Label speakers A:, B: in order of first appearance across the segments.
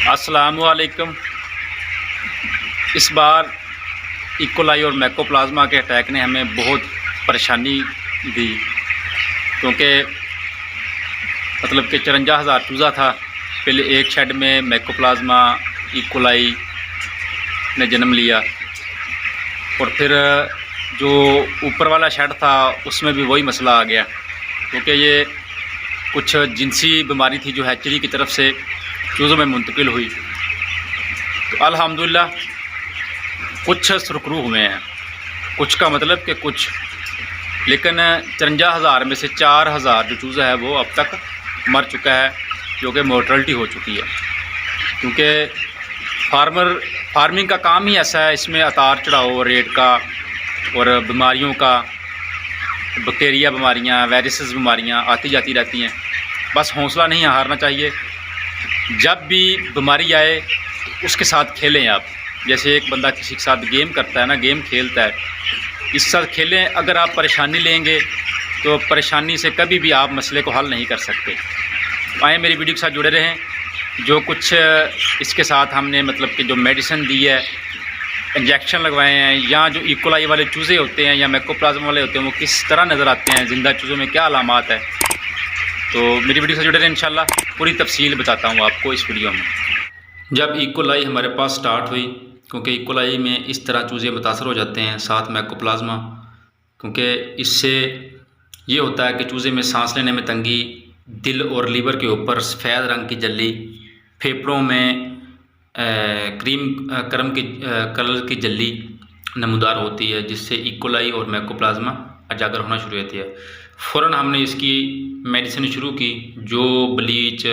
A: अस्सलामुअलैकुम। इस बार इकोलाई और मैकोप्लाज्मा के अटैक ने हमें बहुत परेशानी दी, क्योंकि मतलब कि 54,000 चूज़ा था। पहले एक शेड में मैकोप्लाज्मा इकोलाई ने जन्म लिया और फिर जो ऊपर वाला शेड था उसमें भी वही मसला आ गया, क्योंकि ये कुछ जिनसी बीमारी थी जो हैचरी की तरफ से चूज़ों में मुंतकिल हुई। तो अल्हम्दुलिल्लाह कुछ सुरखरू हुए हैं, कुछ का मतलब कि कुछ, लेकिन 53,000 में से 4,000 जो चूज़ा है वो अब तक मर चुका है, जो कि मोर्टलिटी हो चुकी है। क्योंकि फार्मिंग का काम ही ऐसा है, इसमें अतार चढ़ाओ रेट का और बीमारियों का, बैक्टीरिया बीमारियाँ, वायरसेस बीमारियाँ आती जाती रहती हैं। बस हौसला नहीं हारना चाहिए। जब भी बीमारी आए तो उसके साथ खेलें आप। जैसे एक बंदा किसी के साथ गेम करता है ना, गेम खेलता है, इसके साथ खेलें। अगर आप परेशानी लेंगे तो परेशानी से कभी भी आप मसले को हल नहीं कर सकते। आए मेरी वीडियो के साथ जुड़े रहें। जो कुछ इसके साथ हमने मतलब कि जो मेडिसिन दी है, इंजेक्शन लगवाए हैं, या जो इकोलाई वाले चूज़े होते हैं या मैकोप्लाज्मा वाले होते हैं वो किस तरह नज़र आते हैं, ज़िंदा चूज़ों में क्या अलामात है, तो मेरी वीडियो से जुड़े रहें। इंशाल्लाह पूरी तफसील बताता हूँ आपको इस वीडियो में। जब इकोलाई हमारे पास स्टार्ट हुई, क्योंकि इकोलाई में इस तरह चूज़े मुतासर हो जाते हैं, साथ मैकोप्लाज्मा, क्योंकि इससे ये होता है कि चूज़े में सांस लेने में तंगी, दिल और लीवर के ऊपर सफ़ेद रंग की जल्ली, फेफड़ों में कलर की जल्ली नमूदार होती है, जिससे इकोलाई और मैकोप्लाज्मा उजागर होना शुरू होती है। फ़ौरन हमने इसकी मेडिसिन शुरू की, जो ब्लीच,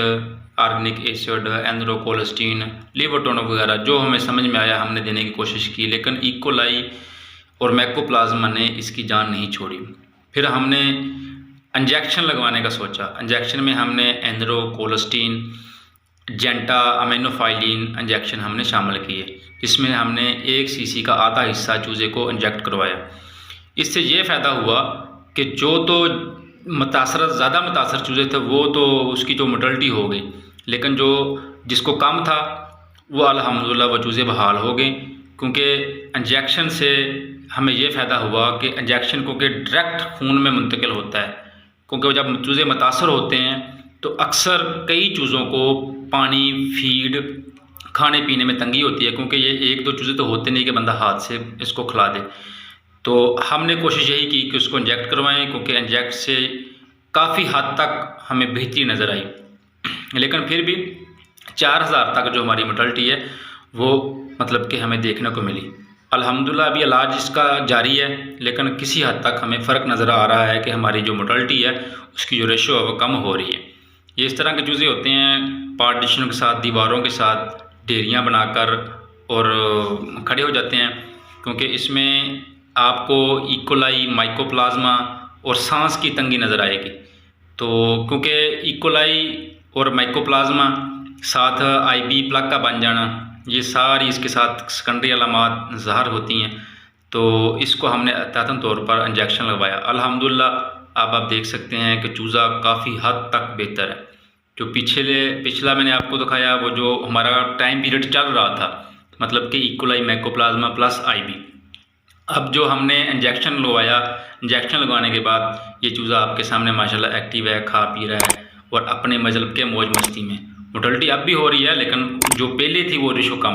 A: ऑर्गेनिक एसिड, एंड्रोकोलेस्टीन, लिवोटोन वगैरह जो हमें समझ में आया हमने देने की कोशिश की, लेकिन इकोलाई और मैकोप्लाज्मा ने इसकी जान नहीं छोड़ी। फिर हमने इंजेक्शन लगवाने का सोचा। इंजेक्शन में हमने एंड्रोकोलेस्टीन, जेंटा अमीनोफाइलिन इंजेक्शन हमने शामिल किए। इसमें हमने 1 सीसी का आधा हिस्सा चूज़े को इंजेक्ट करवाया। इससे ये फ़ायदा हुआ कि जो तो ज़्यादा मुतासर चूज़े थे वो तो उसकी जो मोर्टलिटी हो गई, लेकिन जो जिसको कम था वो अल्हम्दुलिल्लाह वो चूज़े बहाल हो गए। क्योंकि इंजेक्शन से हमें ये फ़ायदा हुआ कि इंजेक्शन को कि डायरेक्ट खून में मुंतकिल होता है, क्योंकि जब चूज़े मुतासर होते हैं तो अक्सर कई चूज़ों को पानी, फीड, खाने पीने में तंगी होती है, क्योंकि ये 1-2 चूज़े तो होते नहीं कि बंदा हाथ से इसको खिला दे। तो हमने कोशिश यही की कि उसको इंजेक्ट करवाएं, क्योंकि इंजेक्ट से काफ़ी हद तक हमें बेहतरी नज़र आई। लेकिन फिर भी 4,000 तक जो हमारी मोर्टलिटी है वो मतलब कि हमें देखने को मिली। अल्हम्दुलिल्लाह अभी इलाज इसका जारी है, लेकिन किसी हद तक हमें फ़र्क नज़र आ रहा है कि हमारी जो मोर्टलिटी है उसकी जो रेशो है वो कम हो रही है। ये इस तरह के चूज़े होते हैं, पार्टीशनों के साथ, दीवारों के साथ ढेरियाँ बनाकर और खड़े हो जाते हैं, क्योंकि इसमें आपको इकोलाई, माइकोप्लाज्मा और सांस की तंगी नज़र आएगी। तो क्योंकि इकोलाई और माइकोप्लाज्मा साथ आईबी प्लग का बन जाना, ये सारी इसके साथ सेकेंडरी अलामात ज़ाहिर होती हैं। तो इसको हमने एहतियातन तौर पर इंजेक्शन लगवाया। अल्हम्दुलिल्लाह अब आप देख सकते हैं कि चूज़ा काफ़ी हद तक बेहतर है। जो पिछला मैंने आपको दिखाया वो जो हमारा टाइम पीरियड चल रहा था, मतलब कि इकोलाई, मैकोप्लाज्मा प्लस आईबी। अब जो हमने इंजेक्शन लगवाया, इंजेक्शन लगवाने के बाद ये चूज़ा आपके सामने माशाल्लाह एक्टिव है, खा पी रहा है और अपने मजलब के मौज मस्ती में। मोर्टलिटी अब भी हो रही है, लेकिन जो पहले थी वो रेशो कम